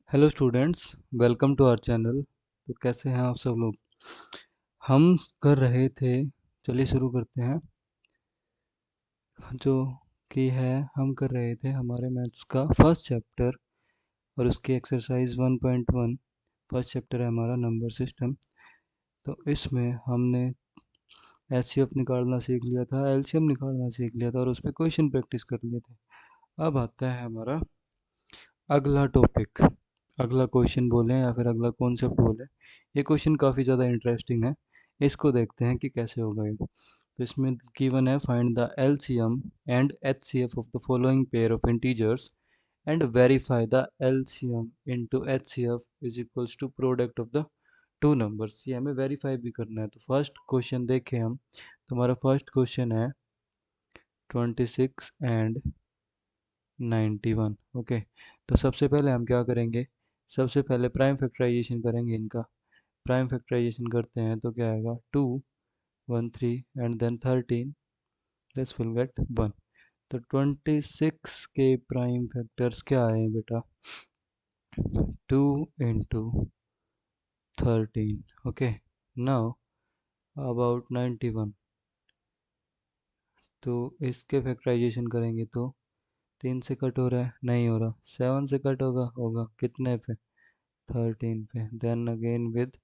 Hello students, welcome to our channel. तो कैसे हैं आप सब लोग। हम कर रहे थे, चलिए शुरू करते हैं। जो कि है, हम कर रहे थे हमारे मैथ्स का फर्स्ट चैप्टर और उसकी एक्सरसाइज 1.1। फर्स्ट चैप्टर है हमारा नंबर सिस्टम। तो इसमें हमने एचसीएफ निकालना सीख लिया था, एलसीएम निकालना सीख लिया था और उस पर क्वेश्चन प्रैक्टिस कर लिए थे। अब आता है हमारा अगला टॉपिक, अगला क्वेश्चन बोलें या फिर अगला कॉन्सेप्ट बोलें। ये क्वेश्चन काफ़ी ज़्यादा इंटरेस्टिंग है, इसको देखते हैं कि कैसे होगा ये। तो इसमें गिवन है find the LCM and HCF of the following pair of integers and verify the LCM into HCF is equals to product of the two numbers. ये हमें वेरीफाई भी करना है। तो फर्स्ट क्वेश्चन देखें हम। तो हमारा फर्स्ट क्वेश्चन है 26 एंड 91। ओके, तो सबसे पहले हम क्या करेंगे, सबसे पहले प्राइम फैक्टराइजेशन करेंगे इनका। प्राइम फैक्टराइजेशन करते हैं तो क्या आएगा, 2 1 3 and then 13, this will get 1। तो 26 के प्राइम फैक्टर्स क्या आए बेटा, 2 इंटू 13। Okay, now about 91। तो इसके फैक्टराइजेशन करेंगे तो 3 से कट हो रहा है, नहीं हो रहा। 7 से कट होगा, होगा कितने पे, 13 पे। Then again with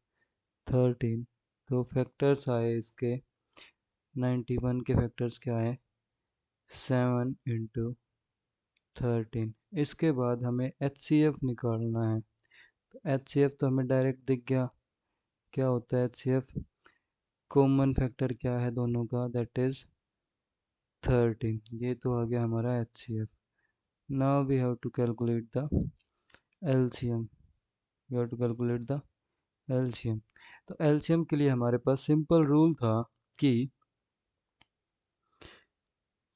13। तो फैक्टर्स आए इसके, 91 के फैक्टर्स क्या आए, 7 इंटू 13। इसके बाद हमें एच सी एफ निकालना है। तो एच सी एफ तो हमें डायरेक्ट दिख गया, क्या होता है H C F, common factor क्या है दोनों का, दैट इज 13। ये तो आ गया हमारा H C F. Now we have to calculate the LCM, we have to calculate the LCM. तो एलसीएम के लिए हमारे पास सिंपल रूल था कि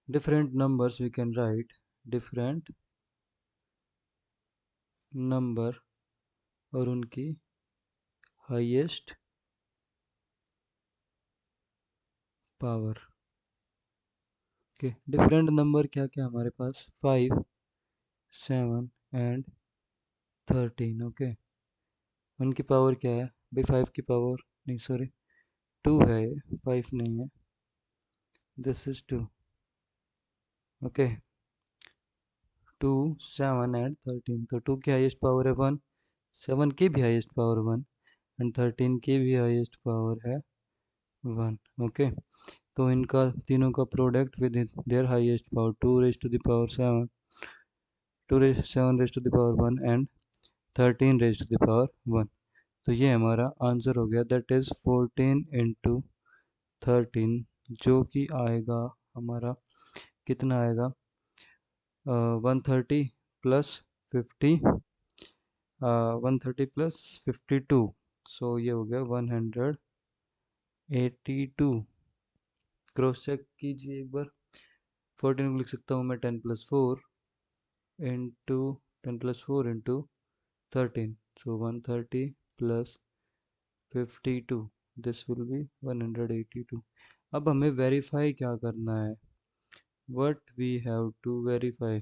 different numbers we can write different number और उनकी हाईएस्ट पावर के। डिफरेंट नंबर क्या क्या हमारे पास, 5 7 एंड 13। ओके, उनकी पावर क्या है भाई, 5 की पावर, नहीं सॉरी 2 है ये, 5 नहीं है, दिस इज 2। Okay, 2 7 and 13। तो 2 की हाईएस्ट पावर है 1, 7 की भी हाईएस्ट पावर 1 एंड 13 की भी हाईएस्ट पावर है 1। ओके, तो इनका तीनों का product with their highest power, 2 raise to the power 7, 7 raise to the power 1 and 13 raise to the power 1। तो ये हमारा आंसर हो गया, दैट इज़ 14 इंटू 13, जो कि आएगा हमारा, कितना आएगा, 130 प्लस 50, 130 प्लस 52, सो ये हो गया 182। क्रॉस चेक कीजिए एक बार। 14 को लिख सकता हूँ मैं 10 + 4 into 10 + 4 into 13, so 130 plus 52, this will be 182। अब हमें वेरीफाई क्या करना है, what we have to verify,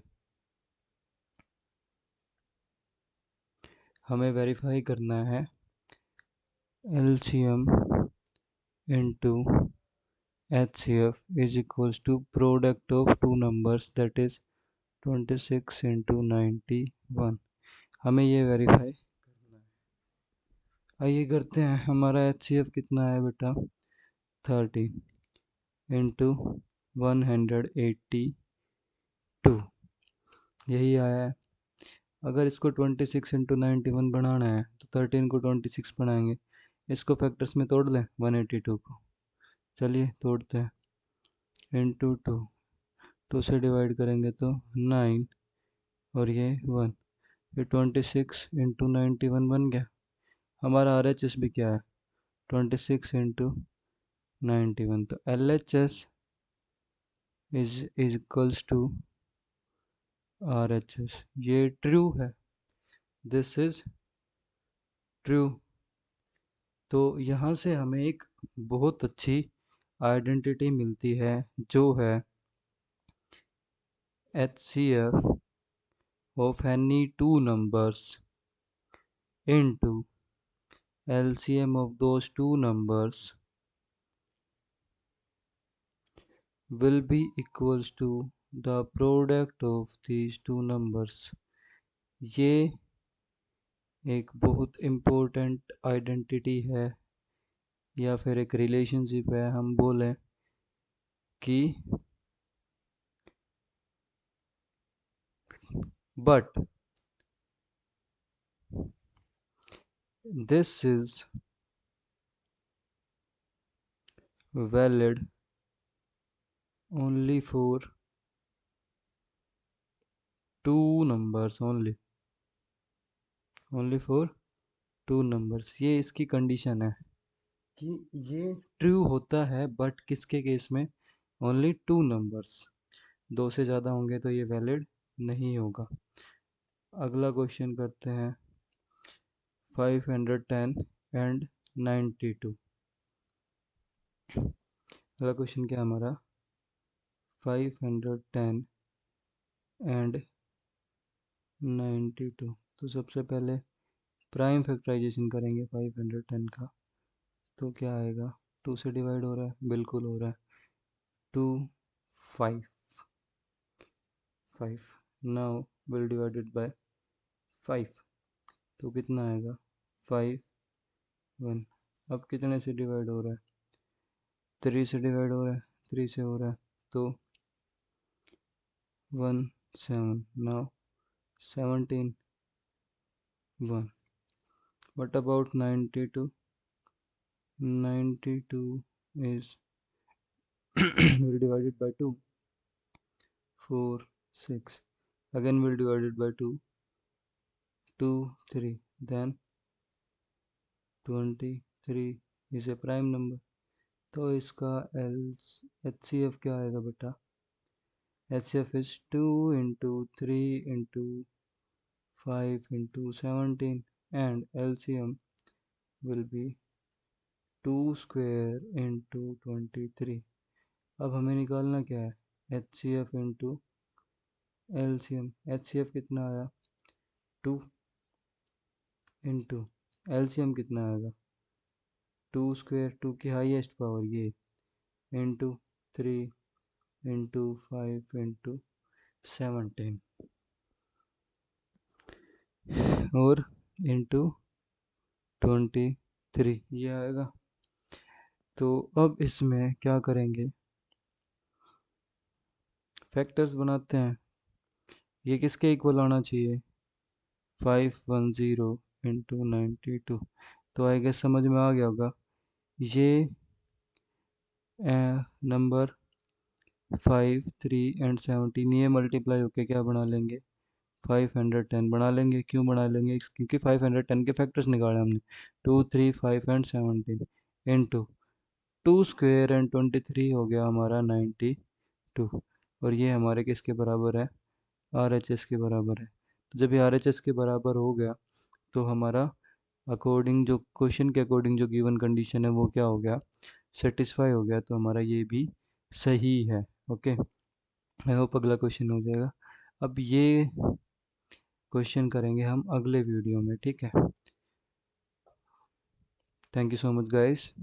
हमें वेरीफाई करना है LCM into HCF is equals to product of two numbers, that is 26 into 91। हमें ये वेरीफाई करना है। आइए करते हैं। हमारा HCF कितना है बेटा, 30 इंटू 182, यही आया है। अगर इसको 26 इंटू 91 बनाना है तो 13 को 26 बनाएंगे, इसको फैक्टर्स में तोड़ लें 182 को। चलिए तोड़ते हैं, इंटू 2, 2 से डिवाइड करेंगे तो 9 और ये 1, फिर 26 इंटू 91 बन गया। हमारा RHS भी क्या है, 26 इंटू 91। तो LHS is equals to RHS, ये ट्रू है, दिस इज ट्रू। तो यहाँ से हमें एक बहुत अच्छी आइडेंटिटी मिलती है, जो है HCF of any two numbers into LCM of those two numbers will be equals to the product of these two numbers। ये एक बहुत इम्पोर्टेंट आइडेंटिटी है या फिर एक रिलेशनशिप है। हम बोलें कि but this is valid only for two numbers only for two numbers। ये इसकी कंडीशन है कि ये ट्रू होता है बट किसके केस में? Only two numbers. दो से ज़्यादा होंगे तो ये वैलिड नहीं होगा। अगला क्वेश्चन करते हैं 510 एंड 92। अगला क्वेश्चन क्या है हमारा? 510 एंड 92। तो सबसे पहले प्राइम फैक्टराइजेशन करेंगे 510 का। तो क्या आएगा? 2 से डिवाइड हो रहा है, बिल्कुल हो रहा है। 2 5 5 नाउ विल डिवाइडेड बाय 5। तो कितना आएगा? 5 1। अब कितने से डिवाइड हो रहा है? 3 से डिवाइड हो रहा है, 3 से हो रहा है। तो 1 7 now 17 1। what about 92? 92 is will divided by 2 4 6, again will divided by 2 2 3, then 23 is a prime number। तो इसका एल HCF क्या आएगा बेटा? HCF is 2 into 3 into 5 into 17 and LCM will be 2 square into 23। अब हमें निकालना क्या है? HCF into LCM। HCF कितना आया? 2 इंटू LCM कितना आएगा? 2 स्क्वेयर, 2 की हाईएस्ट पावर ये, इंटू 3 इंटू 5 इंटू 17 और इंटू 23 ये आएगा। तो अब इसमें क्या करेंगे? फैक्टर्स बनाते हैं। ये किसके इक्वल आना चाहिए? 510 इंटू 92। तो आई गेस समझ में आ गया होगा। ये नंबर 5 3 एंड 17 ये मल्टीप्लाई होके क्या बना लेंगे? 510 बना लेंगे। क्यों बना लेंगे? क्योंकि 510 के फैक्टर्स निकाले हमने, 2 3 5 एंड 17 इंटू 2 स्क्वेयर एंड 23 हो गया हमारा 92। और ये हमारे किसके बराबर है? RHS के बराबर है। तो जब ये RHS के बराबर हो गया तो हमारा अकॉर्डिंग जो क्वेश्चन के अकॉर्डिंग जो गिवन कंडीशन है वो क्या हो गया? सेटिस्फाई हो गया। तो हमारा ये भी सही है। ओके, आई होप अगला क्वेश्चन हो जाएगा। अब ये क्वेश्चन करेंगे हम अगले वीडियो में, ठीक है? Thank you so much guys.